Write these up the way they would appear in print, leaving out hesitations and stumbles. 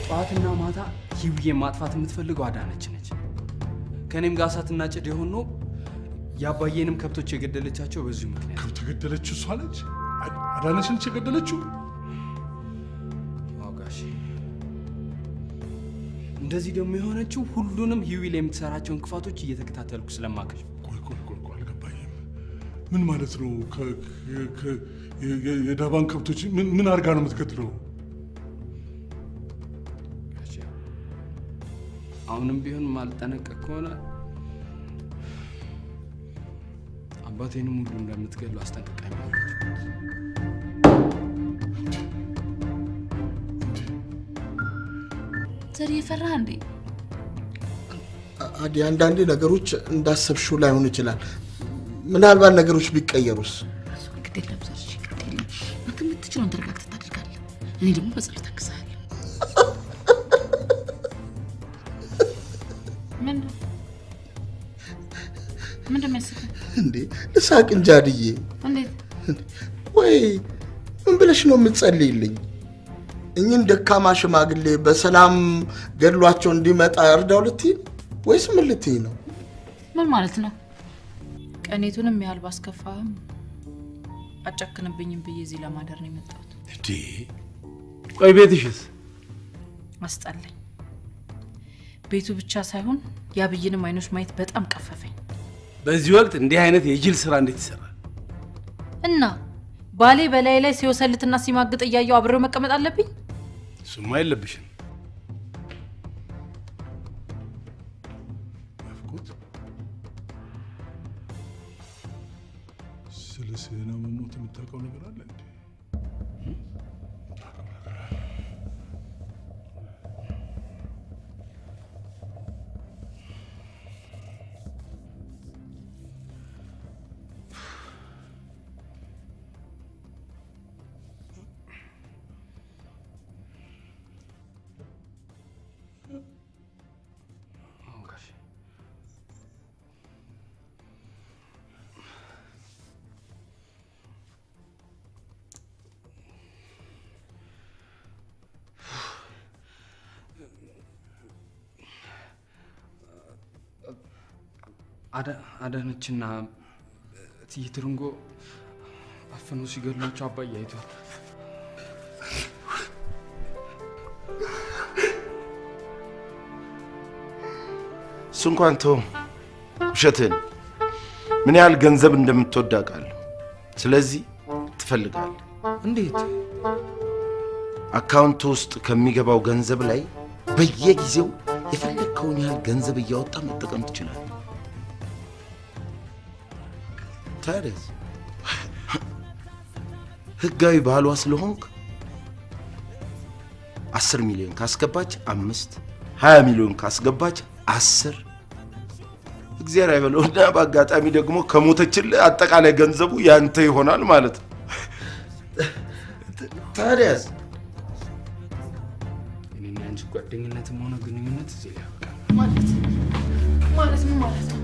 ጧትና ማታ ሂውዬ ማጥፋት የምትፈልገው አዳነች ነች። ከኔም ጋር ሳትና ጭድ የሆነው ያባየንም ከብቶች የገደለቻቸው በዚሁ ምክንያት። ከብት ገደለችው እሷ ነች? አዳነች ነች የገደለችው? አውጋሽ እንደዚህ ደግሞ የሆነችው ሁሉንም ሂዊ ላይ የምትሰራቸውን ክፋቶች እየተከታተልኩ ስለማከሽ። ቆይ አልገባኝም። ምን ማለት ነው? የዳባን ከብቶች ምን አድርጋ ነው የምትገድለው? አሁንም ቢሆን ማልጠነቀቅ ከሆነ አባቴንም ሁሉ እንደምትገሉ አስጠንቅቃኝ ማለት ዘሪ ፈራህ እንዴ? አዲ አንዳንዴ ነገሮች እንዳሰብሽው ላይሆን ይችላል። ምናልባት ነገሮች ቢቀየሩስ? ግዴ ለብዛሽ ግዴ አንተ የምትችለውን ተረጋግተህ ታደርጋለህ። እኔ ደግሞ በጸሎት አግዛለሁ። ምን እንደሚያስብ እንዴ? ለሳቅ እንጂ አድዬ። እንዴት ወይ ምን ብለሽ ነው የምትጸልይልኝ? እኚህን ደካማ ሽማግሌ በሰላም ገድሏቸው እንዲመጣ እርዳው ልትይ ወይስ ምን ልትይ ነው? ምን ማለት ነው? ቀኔቱንም ያህል ባስከፋህም አጨክንብኝም ብዬ እዚህ ለማደር ነው የመጣሁት። እንዴ ቆይ ቤትሽስ? አስጠላኝ። ቤቱ ብቻ ሳይሆን ያብይንም አይኖች ማየት በጣም ቀፈፈኝ። በዚህ ወቅት እንዲህ አይነት የጅል ስራ እንዴት ይሰራል? እና ባሌ በላይ ላይ ሲወሰልትና ሲማግጥ እያየው አብሬው መቀመጥ አለብኝ? እሱማ የለብሽም። አፍቆት ስለ ሴና መሞት የምታውቀው ነገር አለ እንዴ? አዳነችና ትይትርንጎ አፈኑ ሲገድሏቸው አባዬ አይቷል። እሱ እንኳን ተው፣ ውሸትህን። ምን ያህል ገንዘብ እንደምትወድ አውቃለሁ። ስለዚህ ትፈልጋለህ። እንዴት? አካውንት ውስጥ ከሚገባው ገንዘብ ላይ በየጊዜው የፈለግከውን ያህል ገንዘብ እያወጣ መጠቀም ትችላለህ። ታዲያስ ህጋዊ ባሏ ስለሆንክ 10 ሚሊዮን ካስገባች 5፣ 20 ሚሊዮን ካስገባች 10። እግዚአብሔር አይበለውና በአጋጣሚ ደግሞ ከሞተችልህ አጠቃላይ ገንዘቡ ያንተ ይሆናል ማለት ነው። ታዲያስ እኔና አንቺ ጓደኝነትም ሆነ ግንኙነት እዚህ ላይ ያበቃል ማለት ምን ማለት ነው?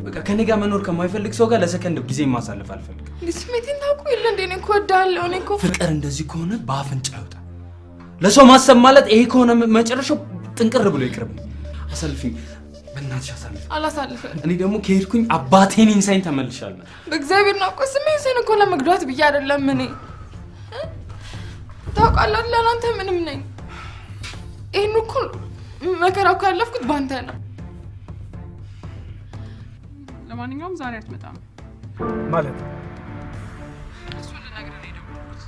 በቃ ከኔ ጋር መኖር ከማይፈልግ ሰው ጋር ለሰከንድ ጊዜ ማሳለፍ አልፈልግም። ስሜቴን ታውቁ የለ እንዴ? እኔ እኮ እወዳለሁ። እኔ እኮ ፍቅር እንደዚህ ከሆነ በአፍንጫ ይወጣ። ለሰው ማሰብ ማለት ይሄ ከሆነ መጨረሻው ጥንቅር ብሎ ይቅርብኝ። አሳልፊኝ በእናትሽ አሳልፊ። አላሳልፍም። እኔ ደግሞ ከሄድኩኝ አባቴን ኢንሳይን ተመልሻለሁ። በእግዚአብሔር ነው እኮ ስሜቴን እኮ ለመግዷት ብዬ አይደለም። እኔ ታውቃለህ ለአንተ ምንም ነኝ። ይሄን እኮ መከራው ካለፍኩት ባንተ ነው። ለማንኛውም ዛሬ አትመጣም ማለት እሱ ለነገር ነው የደወልኩት።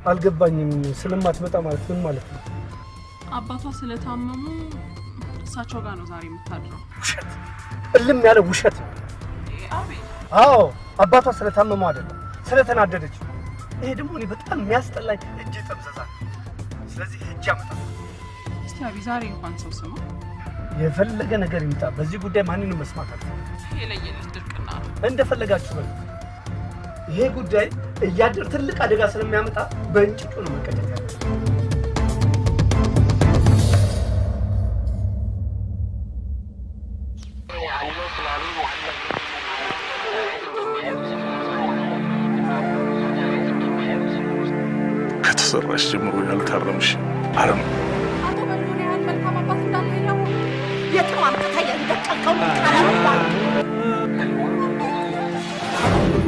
አልገባኝም። ስለማትመጣ ማለት ምን ማለት ነው? አባቷ ስለታመሙ እሳቸው ጋር ነው ዛሬ የምታድረው። ውሸት፣ እልም ያለ ውሸት ነው። አቤት። አዎ አባቷ ስለታመሙ አይደለም ስለተናደደች። ይሄ ደግሞ እኔ በጣም የሚያስጠላኝ እጅ ተምዘዛል። ስለዚህ እጅ አመጣ። እስቲ አቢ ዛሬ እንኳን ሰው ስማ። የፈለገ ነገር ይምጣ፣ በዚህ ጉዳይ ማንንም መስማት አልፈልግም። የለየለት ድርቅና ነው። እንደፈለጋችሁ በሉ። ይሄ ጉዳይ እያደር ትልቅ አደጋ ስለሚያመጣ በእንጭጩ ነው መቀጨት ያለው። ከሰራሽ ጀምሮ ያልታረምሽ አረም አቶ በሉን ያህል መልካም አባት እንዳለ ያው የትማምታ የደቀቀው አረባ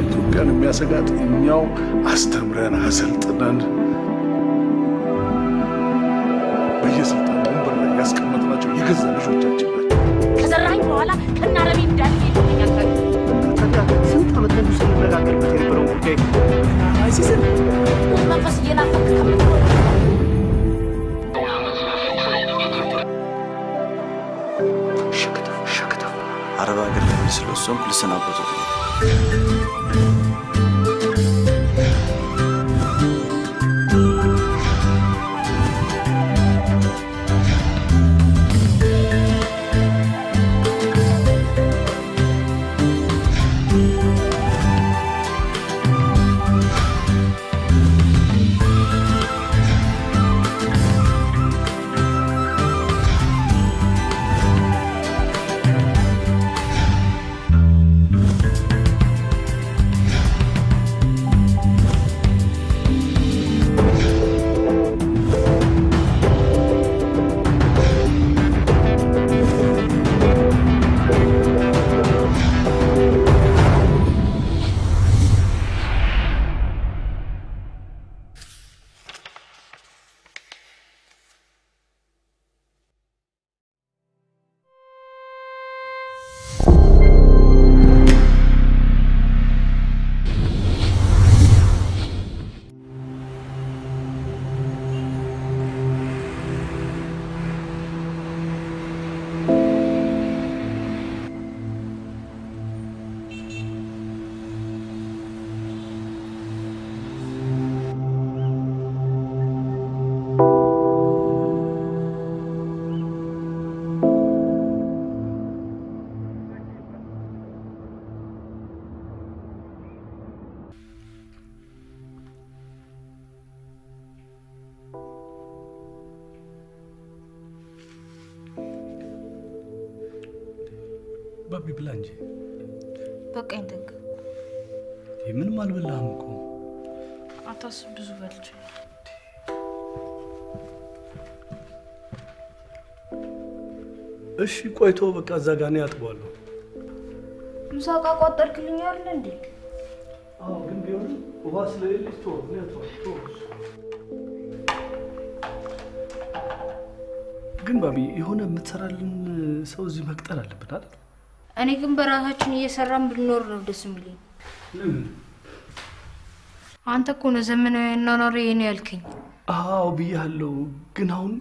ኢትዮጵያን የሚያሰጋት እኛው አስተምረን አሰልጥነን በየስልጣን ወንበር ላይ ያስቀመጥናቸው የገዛ ልጆቻችን ናቸው። ከዘራኝ በኋላ ከናረቢ እንዳለ ይልኛል። ታዲያ ስንት ዓመት ነው ስንነጋገርበት የነበረው ጉዳይ አይሲስን መንፈስ እየናፈቅ ከምትሆን ሸክተው አረብ ሀገር ለሚስለው እሱም ልሰናበቱት ነው። ባቢ ብላ እንጂ በቃኝ። ደግ ምንም አልበላህም እኮ አታስብ፣ ብዙ በልቼ። እሺ ቆይቶ በቃ እዛ ጋር ነው ያጥባለሁ። ምሳቃ ቋጠርክልኝ አይደል እንዴ? አዎ፣ ግን ቢሆን ውሃ ስለሌለች ተወው ነው ያጥባለሁ። ግን ባቢ የሆነ የምትሰራልን ሰው እዚህ መቅጠር አለብን አይደል? እኔ ግን በራሳችን እየሰራን ብንኖር ነው ደስ የሚለኝ። ለምን? አንተ እኮ ነው ዘመናዊ አኗኗር የኔ ያልከኝ። አዎ ብያለሁ። ግን አሁን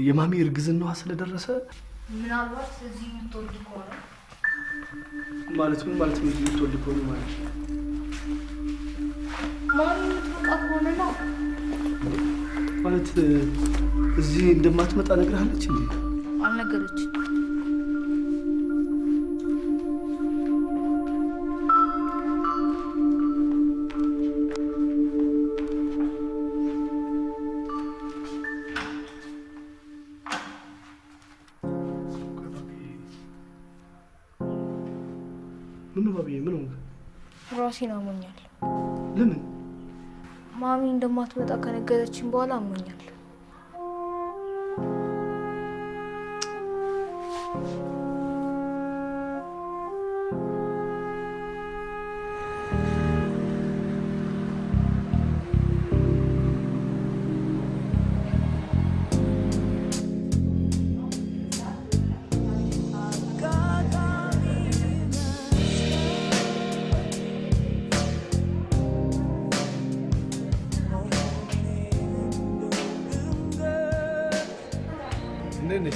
የማሚ እርግዝናዋ ስለደረሰ ምናልባት እዚህ የምትወልድ ከሆነ ማለት ምን ማለት ነው? እዚህ የምትወልድ ከሆነ ማለት ማሚ የምትመጣ ከሆነ ነው ማለት እዚህ እንደማትመጣ ነግራለች እንዴ? አልነገረችም። ምን ነው ባቢ? ምን ሆነ? ራሴን አሞኛል። ለምን? ማሚ እንደማትመጣ ከነገረችኝ በኋላ አሞኛል።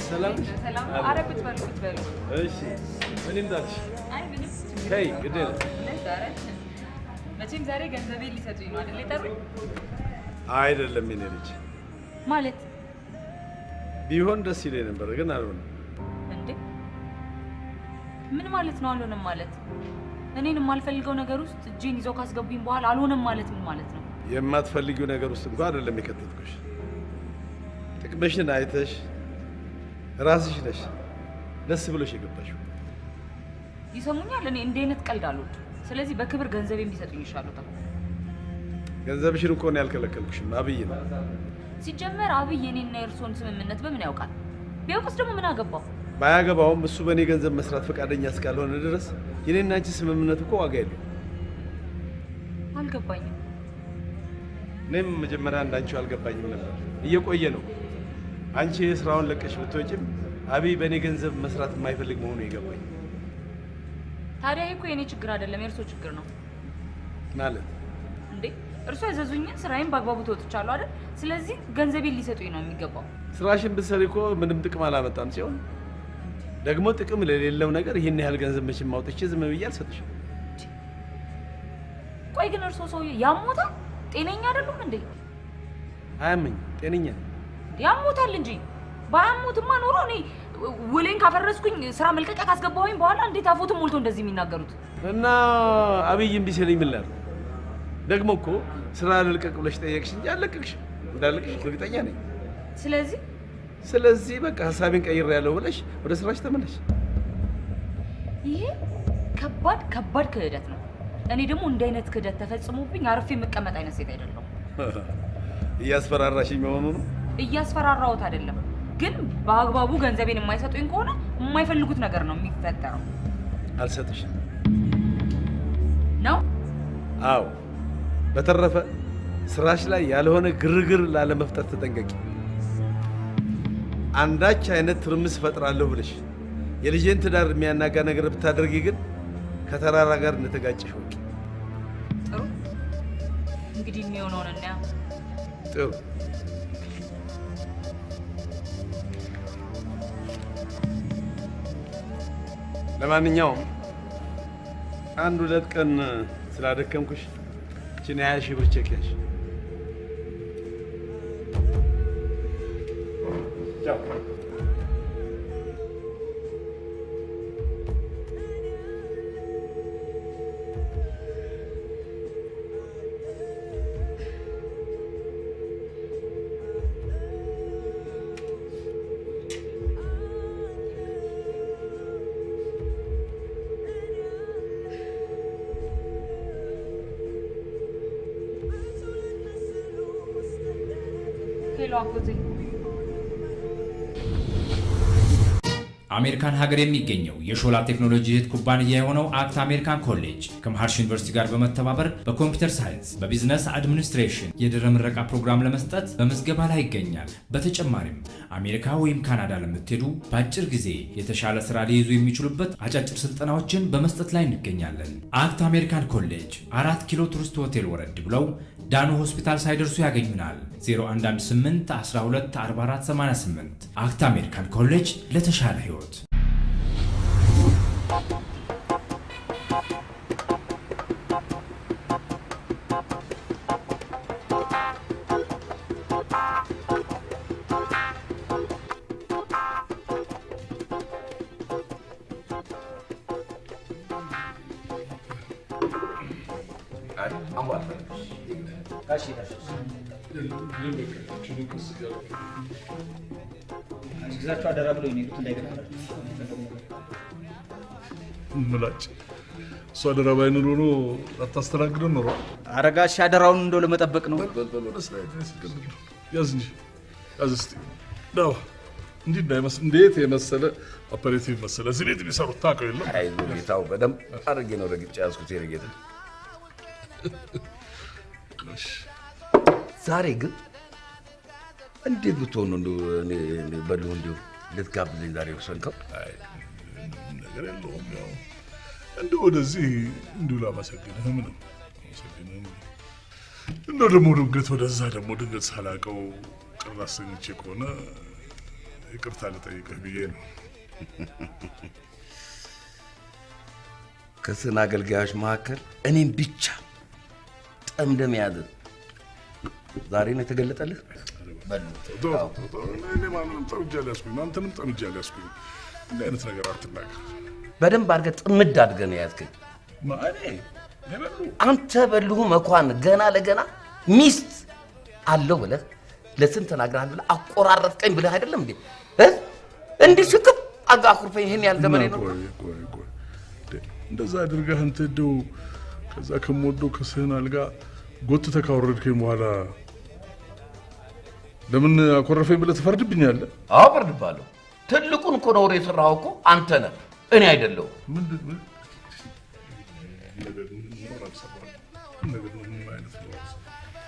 ሰላም ሰላም። ኧረ ብትበሉ ብትበሉ። እሺ ምን እንዳልሽ? አይ ምንም ከይ ግዴለ መቼም ዛሬ ገንዘቤን ሊሰጡኝ ነው አይደል የጠሩኝ? አይደለም የኔ ልጅ ማለት ቢሆን ደስ ይለኝ ነበር ግን አልሆነም። እንዴ ምን ማለት ነው አልሆነም ማለት? እኔን የማልፈልገው ነገር ውስጥ እጄን ይዘው ካስገቡኝ በኋላ አልሆነም ማለት ምን ማለት ነው? የማትፈልጊው ነገር ውስጥ እንኳን አይደለም የከተትኩሽ። ጥቅምሽን አይተሽ ራስሽ ነሽ ደስ ብሎሽ የገባሽው። ይሰሙኛል። እኔ እንደ አይነት ቀልድ አልወድም። ስለዚህ በክብር ገንዘቤን ቢሰጡኝ ይሻላል። ገንዘብሽን እኮ ነው ያልከለከልኩሽም አብይ ነው ሲጀመር አብይ የኔና የእርሶን ስምምነት በምን ያውቃል ቢያውቅስ ደግሞ ምን አገባው ባያገባውም እሱ በኔ ገንዘብ መስራት ፈቃደኛ እስካልሆነ ድረስ የኔና አንቺ ስምምነት እኮ ዋጋ የለውም አልገባኝም እኔም መጀመሪያ እንዳንቺው አልገባኝም ነበር እየቆየ ነው አንቺ ስራውን ለቀሽ ብትወጪም አብይ በኔ ገንዘብ መስራት የማይፈልግ መሆኑ ይገባኝ ታዲያ እኮ የኔ ችግር አይደለም የእርሶ ችግር ነው ማለት እንዴ እርሶ ያዘዙኝን ስራዬን በአግባቡ ተወጥቻለሁ አይደል ስለዚህ ገንዘቤን ሊሰጡኝ ነው የሚገባው ስራሽን ብትሰሪ እኮ ምንም ጥቅም አላመጣም ሲሆን ደግሞ ጥቅም ለሌለው ነገር ይሄን ያህል ገንዘብ መቼም አውጥቼ ዝም ብዬ አልሰጥሽም ቆይ ግን እርሶ ሰውዬ ያሞታል ጤነኛ አይደሉም እንዴ አያመኝ ጤነኛ ያሞታል እንጂ ባያሞትማ ኖሮ እኔ ውሌን ካፈረስኩኝ ስራ መልቀቂያ ካስገባሁኝ በኋላ እንዴት አፎቱን ሞልቶ እንደዚህ የሚናገሩት እና አብይም ቢሰለኝ ምን ላድርግ ደግሞ እኮ ስራ ልልቀቅ ብለሽ ጠየቅሽ እንጂ አልለቀቅሽ እንዳልለቅሽ እርግጠኛ ነኝ ስለዚህ በቃ ሐሳቤን ቀይሬያለሁ ብለሽ ወደ ስራሽ ተመለሽ ይሄ ከባድ ክህደት ነው እኔ ደግሞ እንደ አይነት ክህደት ተፈጽሞብኝ አርፌ መቀመጥ አይነት ሴት አይደለም እያስፈራራሽኝ መሆኑ ነው እያስፈራራሁት አይደለም ግን በአግባቡ ገንዘቤን የማይሰጡኝ ከሆነ የማይፈልጉት ነገር ነው የሚፈጠረው አልሰጥሽም ነው አዎ በተረፈ ስራሽ ላይ ያልሆነ ግርግር ላለመፍጠር ተጠንቀቂ አንዳች አይነት ትርምስ ፈጥራለሁ ብለሽ የልጄን ትዳር የሚያናጋ ነገር ብታደርጊ ግን ከተራራ ጋር እንደተጋጨሽ ወቂ ጥሩ እንግዲህ የሚሆነውን እና ጥሩ ለማንኛውም አንድ ሁለት ቀን ስላደከምኩሽ እቺን 20 ሺህ ብር ቼክ ያሽ ቻው አሜሪካን ሀገር የሚገኘው የሾላ ቴክኖሎጂ እህት ኩባንያ የሆነው አክት አሜሪካን ኮሌጅ ከመሃርሽ ዩኒቨርሲቲ ጋር በመተባበር በኮምፒውተር ሳይንስ በቢዝነስ አድሚኒስትሬሽን የድህረ ምረቃ ፕሮግራም ለመስጠት በምዝገባ ላይ ይገኛል። በተጨማሪም አሜሪካ ወይም ካናዳ ለምትሄዱ በአጭር ጊዜ የተሻለ ስራ ሊይዙ የሚችሉበት አጫጭር ስልጠናዎችን በመስጠት ላይ እንገኛለን። አክት አሜሪካን ኮሌጅ 4 ኪሎ ቱሪስት ሆቴል ወረድ ብለው ዳኑ ሆስፒታል ሳይደርሱ ያገኙናል። 0118 12 44 88 አክት አሜሪካን ኮሌጅ ለተሻለ ህይወት። ግዛቸው አደራ ብለው ነው ይሉት እንዳይገባል ምላጭ እሱ አደራ ባይኖር ሆኖ አታስተናግደን ኖሮ አረጋሽ አደራውን እንደው ለመጠበቅ ነው ያዝ እንጂ ያዝ እስቲ ዳው እንዲህ እንዳይመስል እንዴት የመሰለ ኦፐሬቲቭ መሰለ እዚህ ላይ የሚሰሩት ታውቀው የለም አይ ጌታው በደንብ አድርጌ ነው ረግጬ ያዝኩት የረጌታ ዛሬ ግን እንዴት ብትሆን ነው እንደው በሉ እንደው ልትጋብዘኝ ዛሬ ወሰንከው? አይ ነገር የለውም ያው እንደው ወደዚህ እንደው ላመሰግንህ ምንም አመሰግንህ እንደው ደግሞ ድንገት ወደዛ ደግሞ ድንገት ሳላውቀው ቅር አሰኝቼ ከሆነ ይቅርታ ልጠይቅህ ብዬ ነው። ከስና አገልጋዮች መካከል እኔም ብቻ ጠምደም ያዘ ዛሬ ነው የተገለጠልህ? እኔ ማንንም ጠምጃለሁ ያስኩኝ አንተንም ጠምጃለሁ ያስኩኝ እንዲህ አይነት ነገር አትናገር። በደንብ አድርገህ ጥምድ አድርገህ ነው ያዝከኝ። ማኔ አንተ በልሁ መኳን ገና ለገና ሚስት አለው ብለህ ለስንት ተናግረሃል ብለህ አቆራረጥከኝ ብለህ አይደለም እንዴ? እንዲህ ሽክፍ አጋኩርፈኝ ይሄን ያህል ዘመኔ ነው። እንደዛ አድርገህ አንተ እንደው ከዛ ከሞዶ ከስህናል ጋር ጎትተህ ካወረድከኝ በኋላ ለምን አኮረፈኝ ብለህ ትፈርድብኛለህ? አዎ ፈርድብሃለሁ። ትልቁን እኮ ነው የሰራኸው እኮ አንተ ነህ፣ እኔ አይደለሁም።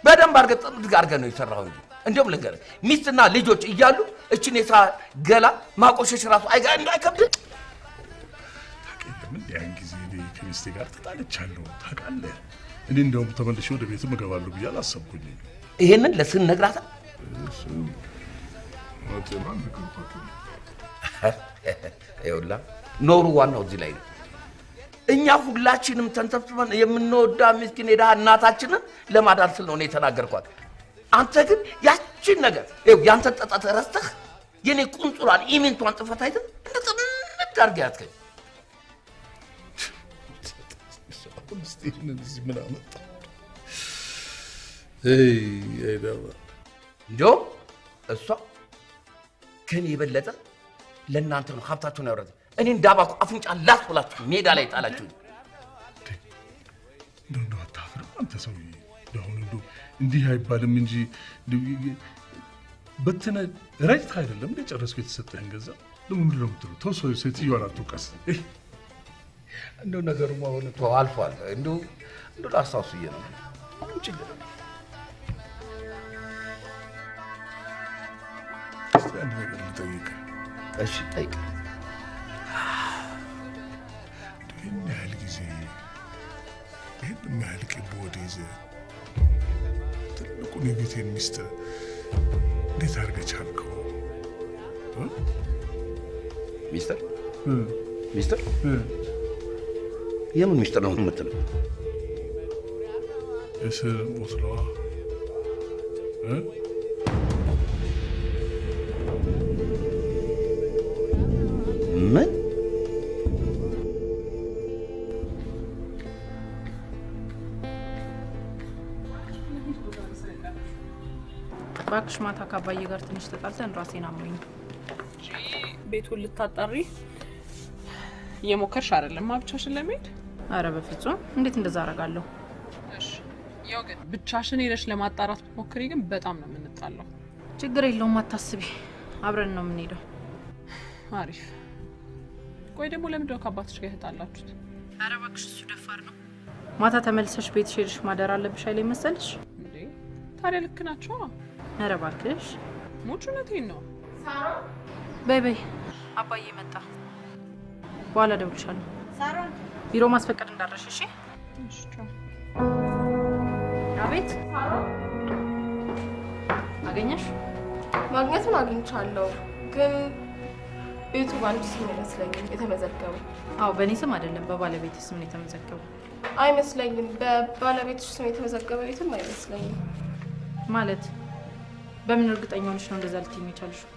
በደንብ አድርገህ ነው የሰራኸው እንጂ እንደውም ልንገርህ ሚስትና ልጆች እያሉ እችን የስራ ገላ ማቆሸሽ ራሱ አይከብድም? ታውቃለህ ያን ጊዜ ከሚስቴ ጋር ተጣልቻለሁ ታውቃለህ። እኔ እንደውም ተመልሼ ወደ ቤትም እገባለሁ ብዬ አላሰብኩኝም። ይሄንን ለስን ነግራታ ይውላ ኖሩ ዋናው እዚህ ላይ ነው። እኛ ሁላችንም ተንተፍተን የምንወዳ ምስኪን የደሃ እናታችንን ለማዳን ስል ነው እኔ የተናገርኳት። አንተ ግን ያችን ነገር ያንተ ጠጣት ረስተህ የኔ ቁንጡራን ኢሚንቷን ጥፈት አይተህ እንደጥምት አድርገህ ያዝከኝ። ምን አመጣ? እንደውም እሷ ከኔ የበለጠ ለእናንተ ነው ሀብታችሁን ያወረደ። እኔ እንዳባኩ አፍንጫ ላስ ብላችሁ ሜዳ ላይ ጣላችሁ። እንደው አታፍርም አንተ ሰውዬ? አሁን እንደው እንዲህ አይባልም እንጂ በተነ ረጅታ አይደለም እንደ ጨረስኩ የተሰጠህን ገንዘብ ለምንድን ነው የምትለው? ተው ሰው ሴትዮዋን አትውቀስ። እንደው ነገሩማ ሆነ ተው አልፏል። እንደው ላስታውስዬ ነው። ምን ችግር አለ? እስቲ አንድ ነገር ልጠይቅህ። እሺ ጠይቅ። ይህን ያህል ጊዜ ይህን የሚያህል ቅብ ወደ ይዘህ ትልቁን የቤቴን ሚስጥር እንዴት አድርገህ ቻልከው? ሚስጥር ሚስጥር የምን ሚስጥር ነው የምትለው? እስር ሞትለዋ ምን? እባክሽ ማታ ከአባዬ ጋር ትንሽ ተጣልተን ራሴን አሞኝ ቤቱን ልታጣሪ የሞከርሽ አይደለም ብቻሽን ለመሄድ? አረ በፍጹም እንዴት እንደዛ አደርጋለሁ? እሺ ያው ግን ብቻሽን ሄደሽ ለማጣራት ሞክሪ፣ ግን በጣም ነው የምንጣለው። ችግር የለውም አታስቢ፣ አብረን ነው የምንሄደው። አሪፍ። ቆይ ደግሞ ለምንድን ነው ከአባትሽ ጋር የተጣላችሁት? አረ እባክሽ እሱ ደፋር ነው። ማታ ተመልሰሽ ቤትሽ ሄደሽ ማደር አለብሽ አይለኝ መሰልሽ እንዴ? ታዲያ ልክ ናቸው። አረ እባክሽ ሙቹ ነቴን ነው። ሳራ በይ በይ፣ አባዬ መጣ። በኋላ እደውልልሻለሁ። ሳራ ቢሮ ማስፈቀድ እንዳረሽ እሺ? እሺ። አቤት። ሳራ አገኘሽ? ማግኘቱን አግኝቻለሁ፣ ግን ቤቱ ባንቺ ስም አይመስለኝም የተመዘገበው። አዎ በእኔ ስም አይደለም በባለቤቴ ስም ነው የተመዘገበው። አይመስለኝም፣ በባለቤትሽ ስም የተመዘገበ ቤትም አይመስለኝም። ማለት በምን እርግጠኛ ሆነሽ ነው እንደዛ ልትይኝ የቻልሽው?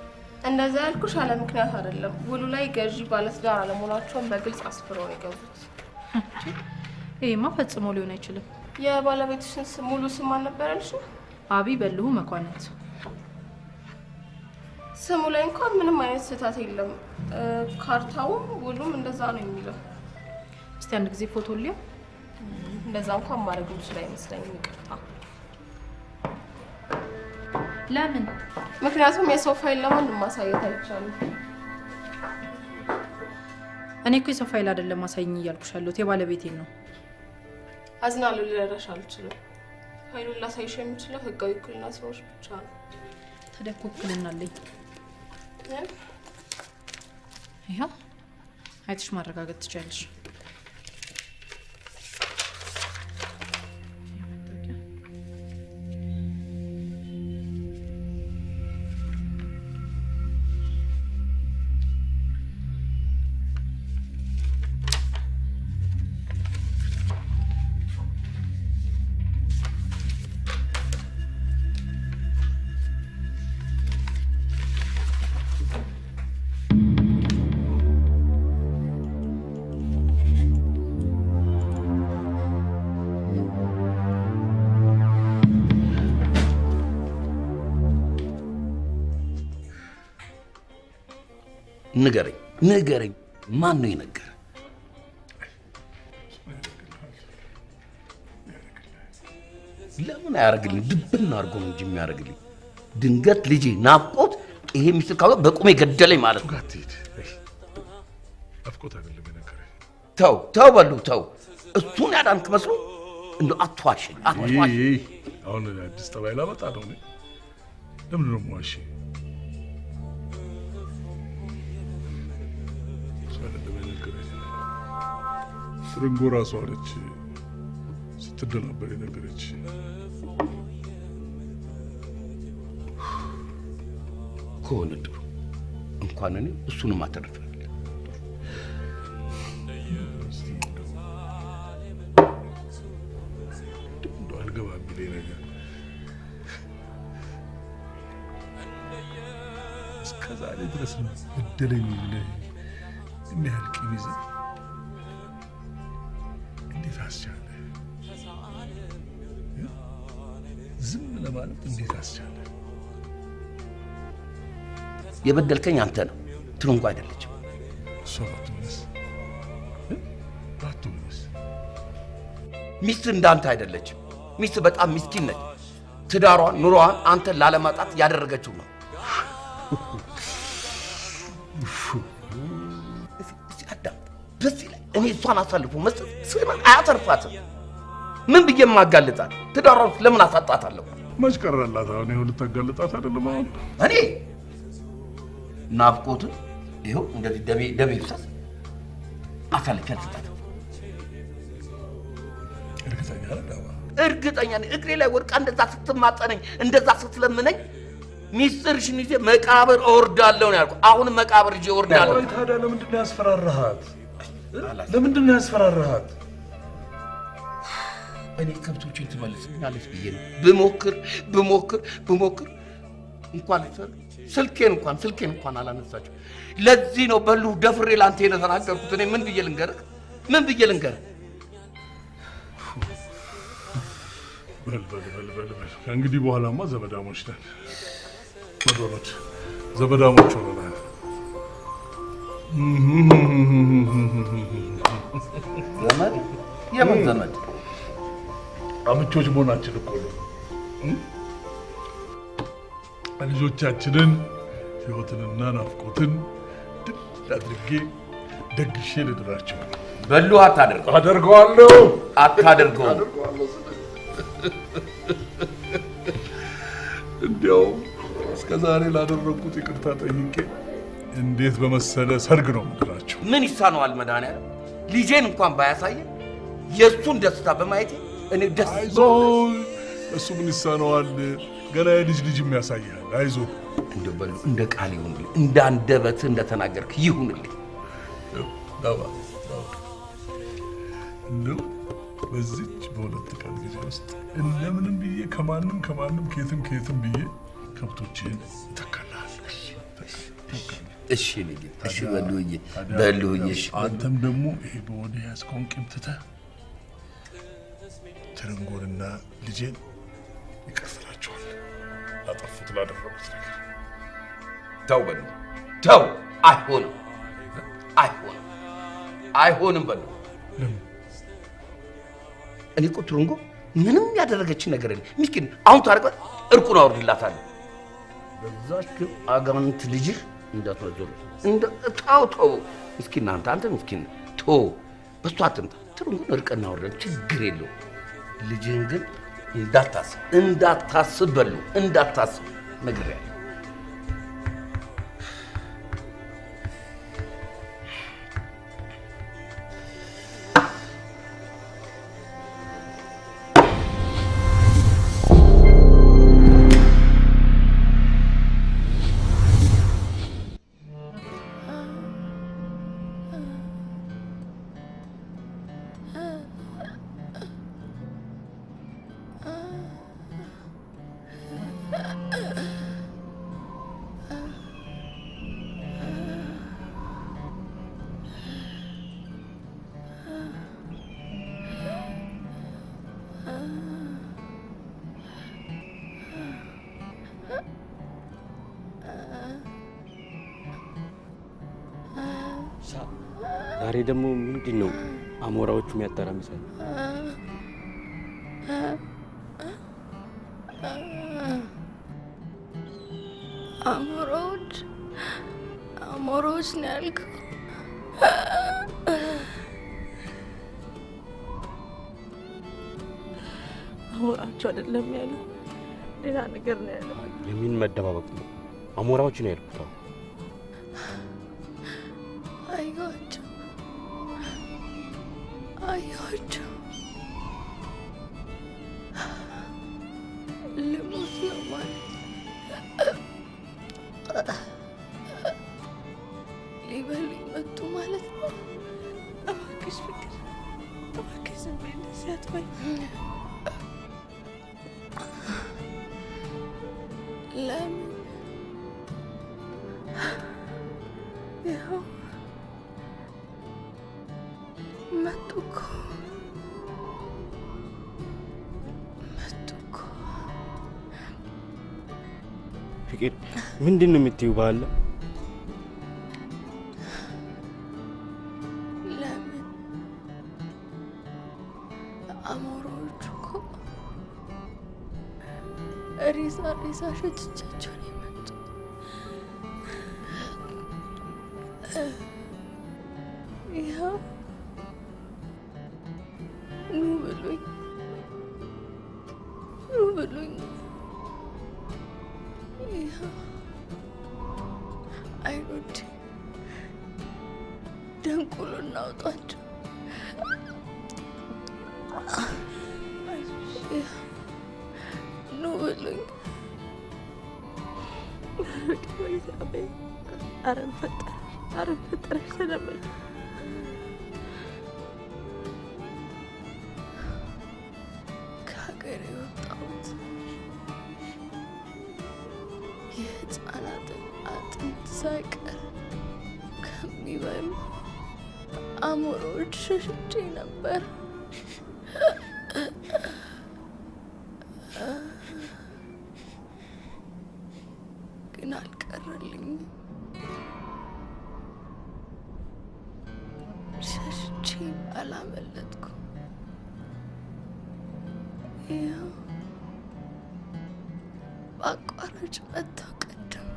እንደዛ ያልኩሽ ያለ ምክንያት አይደለም። ውሉ ላይ ገዢ ባለትዳር አለመሆናቸውን በግልጽ አስፍረው ነው የገቡት። ይሄማ ፈጽሞ ሊሆን አይችልም። የባለቤትሽን ሙሉ ስም አልነበረልሽ? አቢ በልሁ መኳንንት። ስሙ ላይ እንኳን ምንም አይነት ስህተት የለም። ካርታውም ውሉም እንደዛ ነው የሚለው። እስቲ አንድ ጊዜ ፎቶ ልየው። እንደዛ እንኳን ማድረግ የምችል አይመስለኝም። ይቅርታ። ለምን? ምክንያቱም የሰው ፋይል ለማንም ማሳየት አይቻልም። እኔ እኮ የሰው ፋይል አይደለም ማሳየኝ እያልኩሽ ያለሁት የባለቤቴን ነው። አዝናለሁ፣ ልረዳሽ አልችልም። ፋይሉን ላሳይሽ የምችለው ህጋዊ ውክልና ሲኖርሽ ብቻ ነው። ታዲያ እኮ ውክልና አለኝ። ይኸው አይተሽ ማረጋገጥ ትችያለሽ። ንገረኝ፣ ማን ነው የነገረ? ለምን አያርግልኝ? ድብን አድርጎ ነው እንጂ የሚያርግልኝ። ድንገት ልጄ ናፍቆት ይሄ ሚስት ካለ በቁሜ ገደለኝ ማለት ነው። ናፍቆት አይደለም የነገረኝ። ተው በሉ ተው። እሱን ያዳንክ መስሎ እንደው አትዋሽኝ። አሁን አዲስ ጠባይ ላመጣ ነው። ለምን ነው የምዋሽኝ? ትርንጎ ራሷ አለች ስትደናበር የነገረች። ከሆነ ጥሩ እንኳን እኔ እሱንም አተርፈናል። እንደው አልገባም ቢለኝ ነገር እስከ ዛሬ ድረስ ነው በደለኝ ብለህ የሚያህል ቂም ይዘህ እንዴት አስቻለ? ዝም ለማለት እንዴት አስቻለ? የበደልከኝ አንተ ነው፣ ትርንጎ አይደለችም። እሷ ባትሆንስ? ሚስት እንዳንተ አይደለችም። ሚስት በጣም ምስኪን ነች። ትዳሯን ኑሮዋን አንተን ላለማጣት ያደረገችው ነው። በዚህ ላይ እኔ እሷን አሳልፎ መስጠት ስምን አያተርፋትም። ምን ብዬ ማጋልጣት? ትዳሯን ለምን አሳጣታለሁ? መች ቀረላት? አሁን ይኸው ልታጋልጣት አይደለም? አሁን እኔ ናፍቆትን ይኸው እንደዚህ ደሜ ይፍሰስ አሳልፌ አልሰጣትም። እርግጠኛ ነኝ። እግሬ ላይ ወድቃ እንደዛ ስትማጠነኝ እንደዛ ስትለምነኝ ሚስጥርሽን ይዤ መቃብር እወርዳለሁ ነው ያልኩት። አሁንም መቃብር ይዤ እወርዳለሁ። ታዲያ ለምንድን ነው ያስፈራራሃት? ለምንድን ነው ያስፈራራሃት? እኔ ከብቶችን ትመልስልኛለች ብዬ ነው ብሞክር እንኳን ስልኬን እንኳን አላነሳችው። ለዚህ ነው በሉ ደፍሬ ላንተ የተናገርኩት። እኔ ምን ብዬ ልንገርህ? በል ከእንግዲህ በኋላማ ዘመዳሞች ነን። መዶሎች ዘመዳሞች ሆነናል። ዘመድ? የምን ዘመድ? አምቾች መሆናችን እኮ ነው። ልጆቻችንን ህይወትንና ናፍቆትን ድል አድርጌ ደግሼ ልድራቸው። በሉ አታደርገው። አደርገዋለሁ። አታደርገው። እንዲያው እስከ ዛሬ ላደረኩት ይቅርታ ጠይቄ እንዴት በመሰለ ሰርግ ነው ምድራቸው። ምን ይሳነዋል መድኃኒዓለም? ልጄን እንኳን ባያሳየን የእሱን ደስታ በማየት እኔ ደስ አይዞህ። እሱ ምን ይሳነዋል? ገና የልጅ የሚያሳያል። አይዞህ። እንደው በሉ እንደ ቃል ይሁንልኝ፣ እንደ አንደበትህ እንደተናገርክ ይሁንልኝ። እንደው በዚች በሁለት ቀን ጊዜ ውስጥ እንደምንም ብዬ ከማንም ከየትም ብዬ ከብቶችን እተካልሃለሁ። እሺ ልጅ፣ እሺ በሉዬ። አንተም ደግሞ ይሄ በወደ ያዝከውን ቂም ትተህ ትርንጎንና ልጄን ይቀርፍላቸዋል ላጠፉት ላደረጉት ነገር። ተው በሉ ተው። አይሆንም በሉ። እኔ እኮ ትርንጎ ምንም ያደረገች ነገር የለም። ምስኪን አሁን ታርቀ እርቁን አወርድላታለሁ። በዛች አጋንንት ልጅህ እንዳትወዘሩ ተው። ምስኪን አንተ ምስኪን ተው። በሷ አትምጣ። ትርንጎን እርቅና አወርደን ችግር የለውም። ልጅህን ግን እንዳታስብ በሉ እንዳታስብ ነግሬያለሁ። ዛሬ ደግሞ ምንድነው አሞራዎቹ የሚያተራምሳሉ? አሞሮች ነው ያልከው? አሞራቸው አይደለም ያለው፣ ሌላ ነገር ነው ያለው። የምን መደባበቅ ነው? አሞራዎች ነው ያልኩት። አያቸው ልሞት ነው ማለት ሊበሉኝ መጡ ማለት ነው። እባክሽ ፍቅር፣ እባክሽ ዝም በይ፣ እንደዚህ አትበይ። ለምን ይኸው መጡ እኮ ፍቅር፣ ምንድን ነው የምትይው? ባለ ለምን አሞራዎቹ እኮ ሬሳ ሸትቻቸው ነው የመጡት። ይኸው ኑ ብሉኝ። ይኸው አይኖች ደንቁሎ እናውጣቸው። ኑ ብሉኝ። ኧረ ፈጠረሽ ተለመኝ። ከሀገር የወጣሁት የህፃናትን አጥንት ሳይቀር ከሚበሉ አሞራዎች ሸሽቼ ነበር። ግን አልቀረልኝም። ሸሽቼ አላመለጥኩም። ይኸው በአቋራጭ መጥተው ቀደም።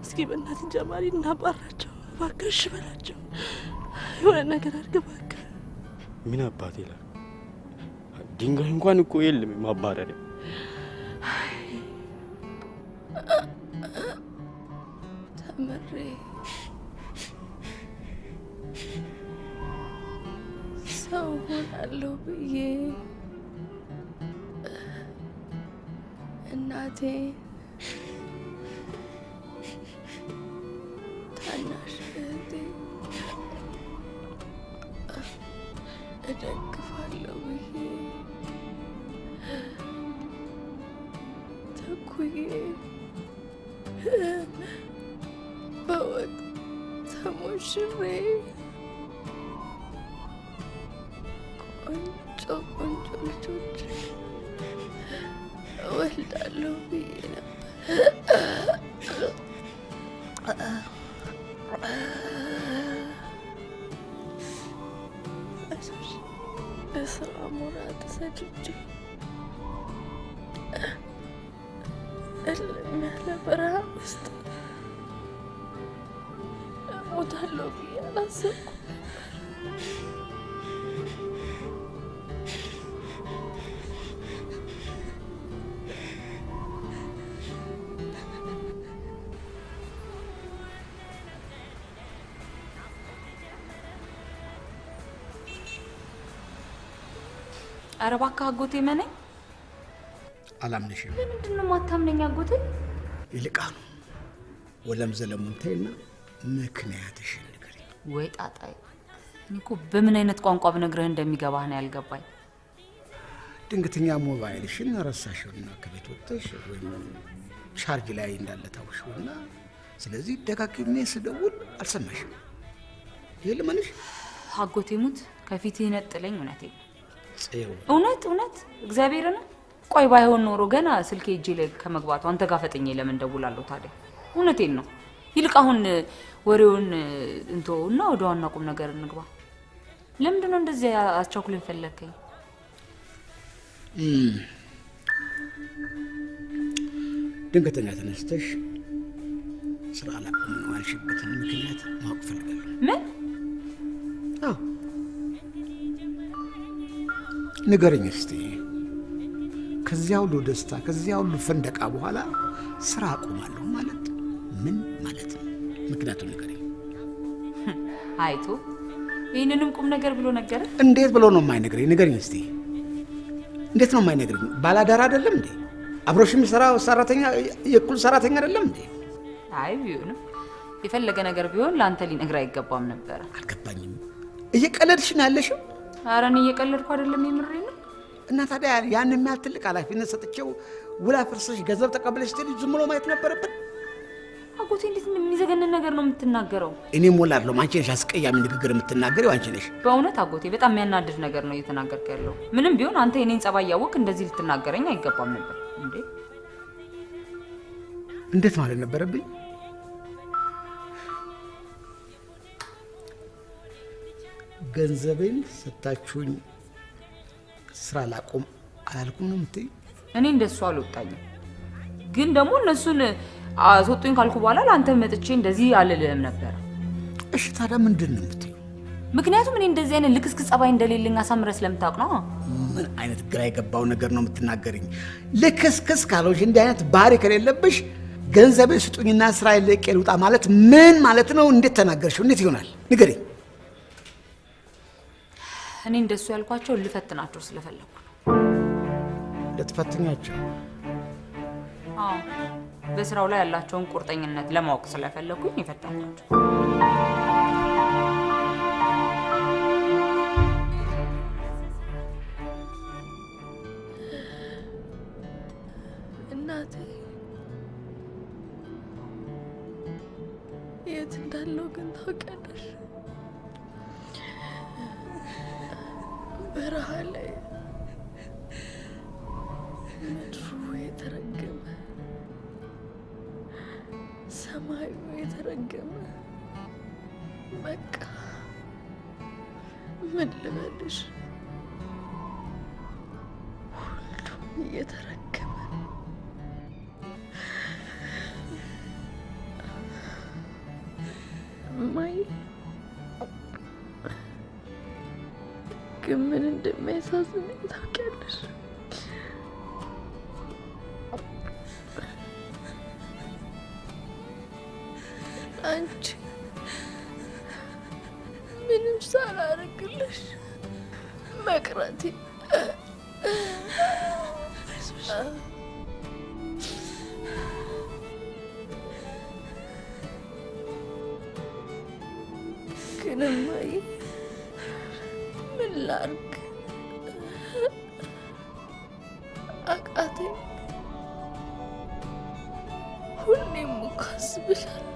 እስኪ በእናትህ ጀማሪ እናባራቸው እባክህ። እሺ በላቸው፣ የሆነ ነገር አድርግ እባክህ። ምን አባት ይላል? ድንጋይ እንኳን እኮ የለም ማባረሪያ። ተምሬ ሰው ሆናለሁ ብዬ እናቴ ታናሽ እህቴ እደግፋለሁ ብዬ ተኩዬ በወቅት ተሞሽሬ ቆንጆ ልጆች እወልዳለሁ ብዬ ነበር። በሰው አሞራ ተሰድጄ እልም ያለ በረሃ ውስጥ እሞታለሁ ብዬ አላሰብኩም። ኧረ እባክህ አጎቴ መነኝ። አላምንሽም። ምንድን ነው የማታምነኝ አጎቴ? ይልቃኑ ወለም ዘለሙን ተይና ምክንያትሽን ንገሪኝ። ወይ ጣጣዬ፣ እኔ እኮ በምን አይነት ቋንቋ ብነግርህ እንደሚገባህ ነው ያልገባኝ። ድንገተኛ ሞባይልሽን ረሳሽውና ከቤት ወጥተሽ ወይም ቻርጅ ላይ እንዳለ ታውሽውና፣ ስለዚህ ደጋግሜ ስደውል አልሰማሽም። ይልማንሽ አጎቴ ሙት ከፊት ይነጥለኝ። እውነቴን ጽዩ እውነት እግዚአብሔርን። ቆይ ባይሆን ኖሮ ገና ስልኬ እጄ ላይ ከመግባቱ አንተ ጋር ፈጥኜ ለምን ደውላለሁ ታዲያ? እውነቴን ነው። ይልቅ አሁን ወሬውን እንተውና ወደ ዋና ቁም ነገር እንግባ። ለምንድን ነው እንደዚህ አስቸኩሎ ፈለከኝ? ድንገተኛ ተነስተሽ ስራ አላቆም ነው አልሽበትን ምክንያት ማወቅ ፈልጋለሁ። ምን? አዎ ንገረኝ እስቲ። ከዚያ ሁሉ ደስታ ከዚያ ሁሉ ፈንደቃ በኋላ ስራ አቆማለሁ ማለት ምን ማለት ነው? ምክንያቱም ንገረኝ። አይቶ ይህንንም ቁም ነገር ብሎ ነገረ? እንዴት ብሎ ነው የማይነግረኝ? ንገረኝ እስቲ። እንዴት ነው የማይነግረኝ? ባላዳር አይደለም እንዴ? አብሮሽ የሚሰራው ሰራተኛ የኩል ሰራተኛ አይደለም እንዴ? አይ ቢሆንም የፈለገ ነገር ቢሆን ለአንተ ሊነግር አይገባም ነበር። አልገባኝም። እየቀለድሽ ነው ያለሽው? ኧረ እኔ እየቀለድኩ አይደለም፣ የምሬ ነው። እና ታዲያ ያን የሚያህል ትልቅ ኃላፊነት ሰጥቼው ውላ ፍርሰሽ ገንዘብ ተቀበለሽ ትልጅ ዝም ብሎ ማየት ነበረብን? አጎቴ እንዴት የሚዘገንን ነገር ነው የምትናገረው? እኔ ሞላለሁ። አንቺ ነሽ አስቀያሚ ንግግር የምትናገሪው አንቺ ነሽ። በእውነት አጎቴ በጣም የሚያናድድ ነገር ነው እየተናገርክ ያለው። ምንም ቢሆን አንተ የኔን ጸባይ ያወቅ እንደዚህ ልትናገረኝ አይገባም ነበር እንዴ። እንዴት ማለት ነበረብኝ? ገንዘቤን ሰጣችሁኝ ስራ ላቆም አላልኩም ነው የምትይ? እኔ እንደሱ አልወጣኝም፣ ግን ደግሞ እነሱን አስወጡኝ ካልኩ በኋላ ለአንተ መጥቼ እንደዚህ አልልህም ነበር። እሺ ታዲያ ምንድን ነው የምትይው? ምክንያቱም እኔ እንደዚህ አይነት ልክስክስ ጸባይ እንደሌለኝ አሳምረህ ስለምታውቅ ነው። ምን አይነት ግራ የገባው ነገር ነው የምትናገርኝ? ልክስክስ ካልሆንሽ እንዲህ አይነት ባህሪ ከሌለብሽ ገንዘቤ ስጡኝና ስራ ለቄ ልውጣ ማለት ምን ማለት ነው? እንዴት ተናገርሽው? እንዴት ይሆናል? ንገሪኝ። እኔ እንደሱ ያልኳቸው ልፈትናቸው ስለፈለኩ ነው። ልትፈትኛቸው? አዎ በስራው ላይ ያላቸውን ቁርጠኝነት ለማወቅ ስለፈለኩኝ ይፈትናቸው። እናቴ የት እንዳለው ግን ታውቂያለሽ? በረሃ ላይ ምድሩ የተረገመ ሰማዩ የተረገመ በቃ ምን ልበልሽ ሁሉም የተረገመ ማይ ግን ምን እንደሚያሳዝነኝ ታውቂያለሽ? አንቺ ምንም ሳላደርግልሽ መቅረቴ ግን እማዬ ምን ላድርግ አቃተኝ። ሁሌም እኮ አስብሻለሁ።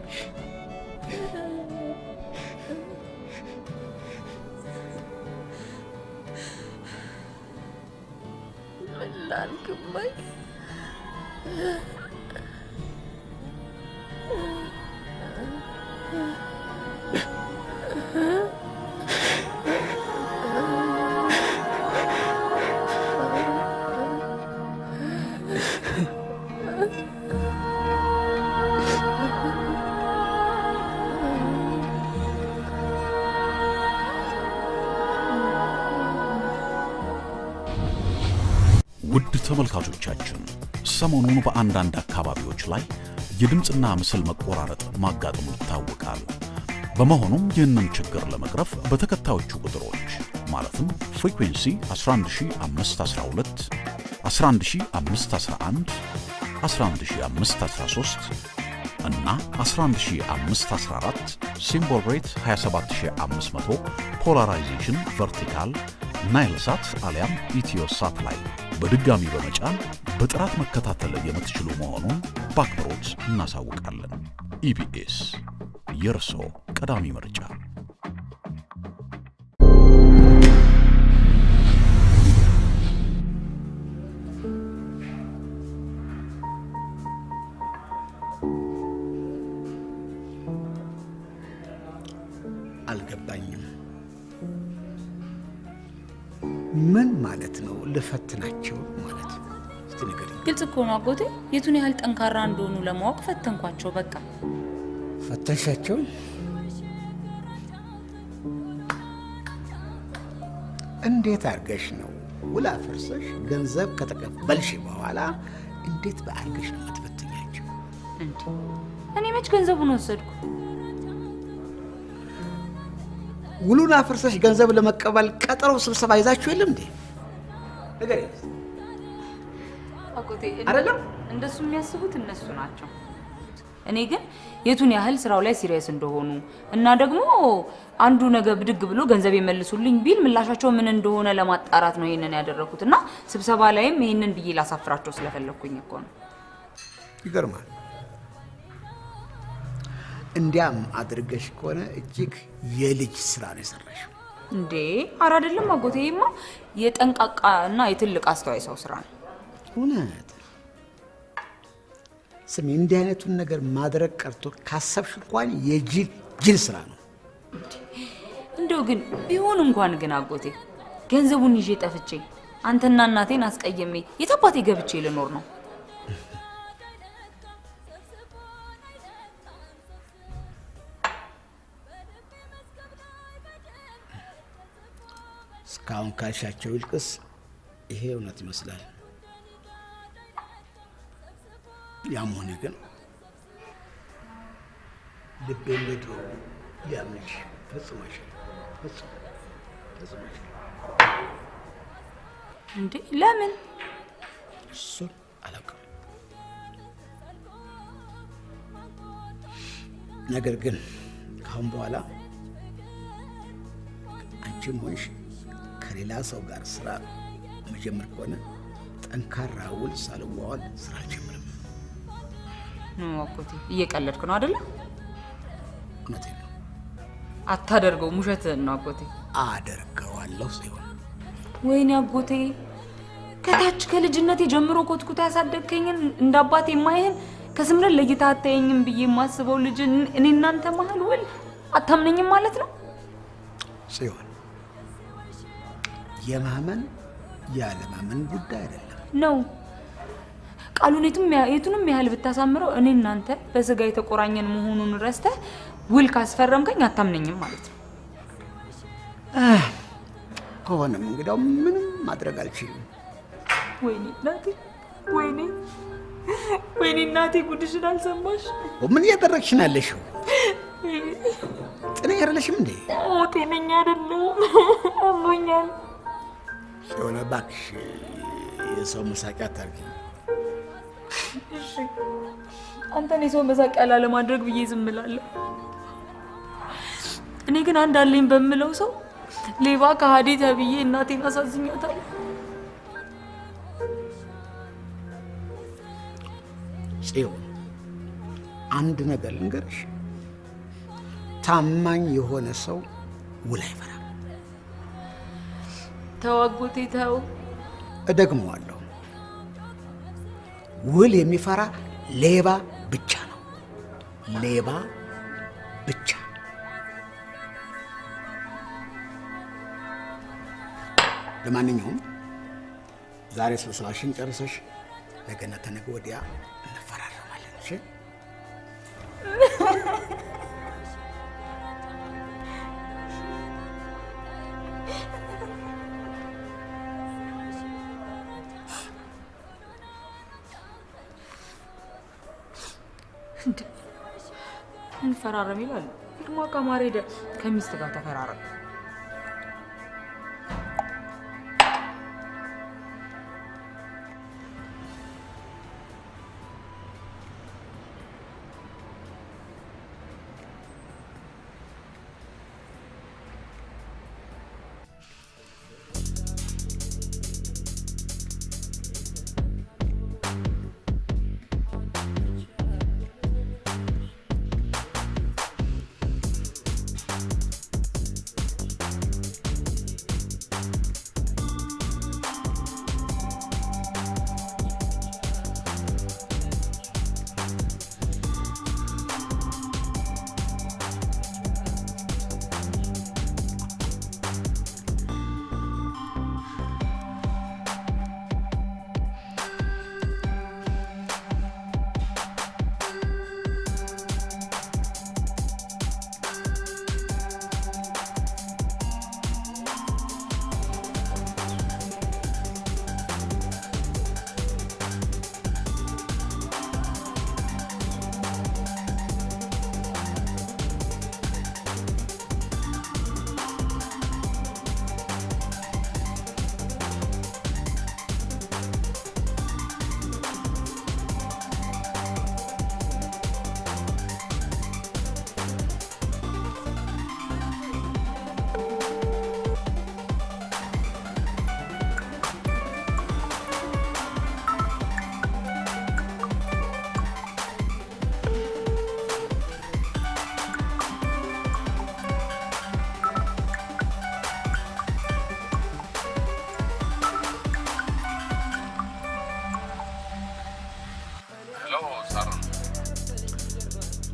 ምን ላድርግ እማዬ? ውድ ተመልካቾቻችን ሰሞኑን በአንዳንድ አካባቢዎች ላይ የድምጽና ምስል መቆራረጥ ማጋጠሙ ይታወቃል። በመሆኑም ይህንን ችግር ለመቅረፍ በተከታዮቹ ቁጥሮች ማለትም ፍሪኩዌንሲ 11512፣ 11511፣ 11513 እና 11514 ሲምቦል ሬት 27500 ፖላራይዜሽን ቨርቲካል ናይልሳት አሊያም ኢትዮ ሳተላይት በድጋሚ በመጫን በጥራት መከታተል የምትችሉ መሆኑን በአክብሮት እናሳውቃለን። ኢቢኤስ የርሶ ቀዳሚ ምርጫ። አልገባኝም። ምን ማለት ነው ልፈትናቸው ማለት? ንገሪኝ። ግልጽ እኮ ነው አጎቴ። የቱን ያህል ጠንካራ እንደሆኑ ለማወቅ ፈተንኳቸው። በቃ ፈተንሻቸው? እንዴት አድርገሽ ነው ውላ ፍርሰሽ ገንዘብ ከተቀበልሽ በኋላ እንዴት በአድርገሽ ነው የምትፈትኛቸው? እንዴ እኔ መች ገንዘቡን ወሰድኩ? ውሉን አፍርሰሽ ገንዘብ ለመቀበል ቀጠሮ ስብሰባ ይዛችሁ የለም እንዴ? ንገሪኝ አጎቴ። አይደለም እንደሱ የሚያስቡት እነሱ ናቸው። እኔ ግን የቱን ያህል ስራው ላይ ሲሪየስ እንደሆኑ እና ደግሞ አንዱ ነገ ብድግ ብሎ ገንዘብ ይመልሱልኝ ቢል ምላሻቸው ምን እንደሆነ ለማጣራት ነው ይሄንን ያደረኩት። እና ስብሰባ ላይም ይሄንን ብዬ ላሳፍራቸው ስለፈለኩኝ እኮ ነው። ይገርማል። እንዲያም አድርገሽ ከሆነ እጅግ የልጅ ስራ ነው የሰራሽው። እንዴ ኧረ አይደለም አጎቴማ፣ የጠንቃቃ እና የትልቅ አስተዋይ ሰው ስራ ነው። እውነት ስሚ፣ እንዲህ አይነቱን ነገር ማድረግ ቀርቶ ካሰብሽ እንኳን የጅል ስራ ነው። እንደው ግን ቢሆን እንኳን ግን አጎቴ ገንዘቡን ይዤ ጠፍቼ አንተና እናቴን አስቀየሜ የታባቴ ገብቼ ልኖር ነው? እስካሁን ካልሻቸው ይልቅስ ይሄ እውነት ይመስላል። ያም ሆነ ግን ልቤ እንደድሮ ሊያምንሽ ፈጽሞ አይችልም። ፈጽሞ አይችልም። እንዴ ለምን? እሱን አላውቅም። ነገር ግን ካሁን በኋላ አንቺም ሆንሽ ከሌላ ሰው ጋር ስራ መጀመር ከሆነ ጠንካራ ውል ሳልዋዋል ስራ አልጀምርም። ነው አጎቴ፣ እየቀለድክ ነው አይደለ? እውነቴን ነው። አታደርገውም፣ ውሸትህን ነው አጎቴ። አደርገዋለሁ ሲሆን። ወይኔ አጎቴ፣ ከታች ከልጅነቴ ጀምሮ ኮትኩታ ያሳደግከኝን እንደ አባቴ የማይህን ከስምረት ለይታ አታየኝም ብዬ የማስበው ልጅ እኔ እናንተ መሀል ውል አታምነኝም ማለት ነው? ሲሆን የማመን ያለማመን ጉዳይ አይደለም ነው። ቃሉን የቱንም ያህል ብታሳምረው እኔ እናንተ በስጋ የተቆራኘን መሆኑን ረስተህ ውል ካስፈረምከኝ አታምነኝም ማለት ነው። ከሆነም እንግዲያው ምንም ማድረግ አልችልም። ወይኔ እናቴ፣ ወይኔ እናቴ፣ ጉድሽን አልሰማሽ? ምን እያደረግሽ ነው ያለሽው? ጤነኛ አይደለሽም እንዴ? ጤነኛ አይደለሁም፣ አሞኛል። ሲሆን እባክሽ የሰው መሳቂያ አታርጊኝ። እሺ አንተን የሰው መሳቂያ ላለማድረግ ብዬ ዝም እላለሁ። እኔ ግን አንድ አለኝ በምለው ሰው ሌባ ከሃዲ ተብዬ እናቴን አሳዝኛታለሁ። ጽዮን፣ አንድ ነገር ልንገርሽ፣ ታማኝ የሆነ ሰው ውል አይፈራም። ተው አጎቴ ተው። እደግመዋለሁ፣ ውል የሚፈራ ሌባ ብቻ ነው። ሌባ ብቻ። ለማንኛውም ዛሬ ስብሰባሽን ጨርሰሽ ነገና ተነገ ወዲያ እንፈራረማለን። እሺ? እንፈራረም ይላል። ደግሞ ከማሬ ከሚስት ጋር ተፈራረም።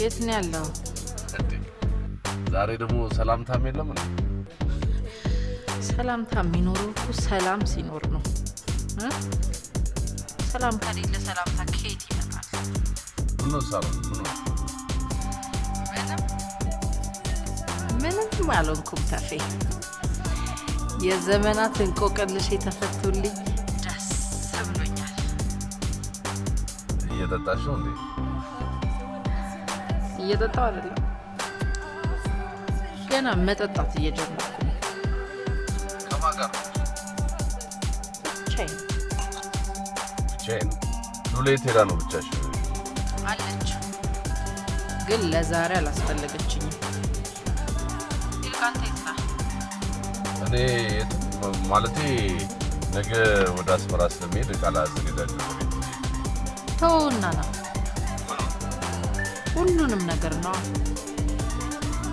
የት ነው ያለው? ዛሬ ደግሞ ሰላምታም የለም እንዴ? ሰላምታ የሚኖረው እኮ ሰላም ሲኖር ነው። ሰላም ከሌለ ሰላምታ ከየት ይመጣል? ምን ነው ሰላም? ምንም አልሆንኩም ተፌ። የዘመናት እንቆቅልሽ የተፈቱልኝ ደስ ብሎኛል። እየጠጣሽ ነው እንዴ? እየጠጣሁ አይደለም፣ ገና መጠጣት እየጀመርኩ ነው። ከማን ጋር? ብቻዬን። ብቻዬን? ሉሌት ሄዳ ነው ብቻሽ? አለች፣ ግን ለዛሬ አላስፈለገችኝም። ይልቃንተ የት ነህ? እኔ ማለቴ ነገ ወደ አስመራ ስለሚሄድ ቃል አዘጋጃለሁ። ተውና ና። ሁሉንም ነገር ነው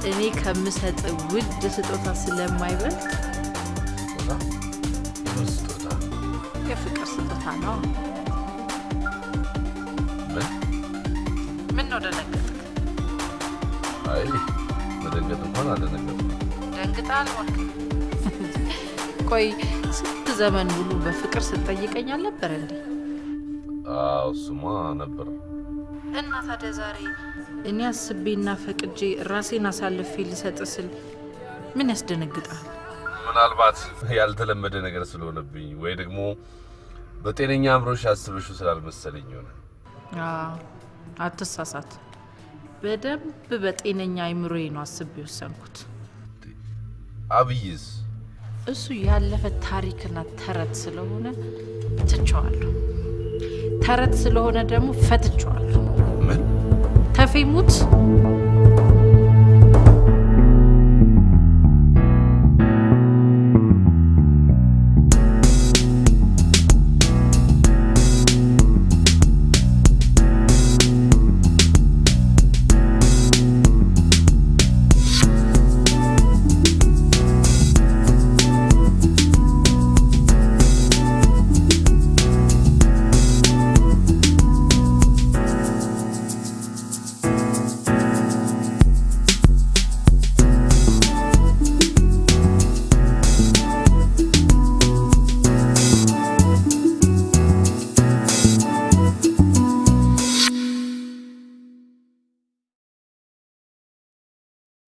እኔ ከምሰጥ ውድ ስጦታ ስለማይበልጥ ስጦታ የፍቅር ስጦታ ነው። ምን ነው ደነገጥክ? አይ መደንገጥ እንኳን አልደነገጥኩም። ደንግጠሃል ሆንክ? ቆይ ስንት ዘመን ሙሉ በፍቅር ስትጠይቀኝ አልነበረ እንዴ? አዎ እሱማ ነበር። እና ታዲያ ዛሬ እኔ አስቤና ፈቅጄ ራሴን አሳልፌ ልሰጥ ስል ምን ያስደነግጣል? ምናልባት ያልተለመደ ነገር ስለሆነብኝ ወይ ደግሞ በጤነኛ አምሮሽ አስበሽው ስላልመሰለኝ ሆነ። አትሳሳት። በደንብ በጤነኛ አይምሮዬ ነው አስቤ ወሰንኩት። አብይስ? እሱ ያለፈ ታሪክና ተረት ስለሆነ ትቼዋለሁ። ተረት ስለሆነ ደግሞ ፈትቼዋለሁ። ምን? ተፌሙት